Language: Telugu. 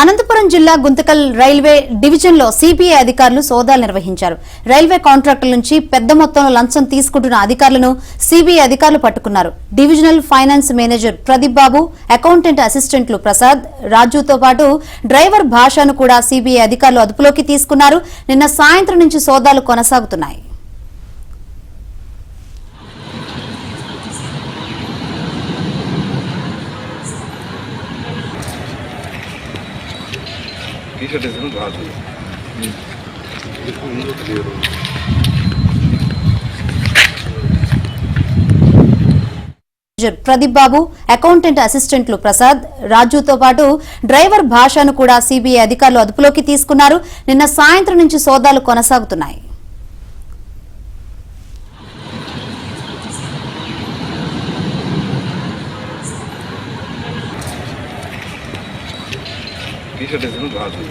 అనంతపురం జిల్లా గుంతకల్ రైల్వే డివిజన్లో సిబిఐ అధికారులు సోదాలు నిర్వహించారు. రైల్వే కాంట్రాక్టుల నుంచి పెద్ద మొత్తంలో లంచం తీసుకుంటున్న అధికారులను సిబిఐ అధికారులు పట్టుకున్నారు. డివిజనల్ ఫైనాన్స్ మేనేజర్ ప్రదీప్ బాబు, అకౌంటెంట్ అసిస్టెంట్లు ప్రసాద్, రాజుతో పాటు డ్రైవర్ భాషను కూడా సిబిఐ అధికారులు అదుపులోకి తీసుకున్నారు. నిన్న సాయంత్రం నుంచి సోదాలు కొనసాగుతున్నాయి. ప్రదీప్ బాబు, అకౌంటెంట్ అసిస్టెంట్లు ప్రసాద్, రాజుతో పాటు డ్రైవర్ భాషను కూడా సిబిఐ అధికారులు అదుపులోకి తీసుకున్నారు. నిన్న సాయంత్రం నుంచి సోదాలు కొనసాగుతున్నాయి. రాజు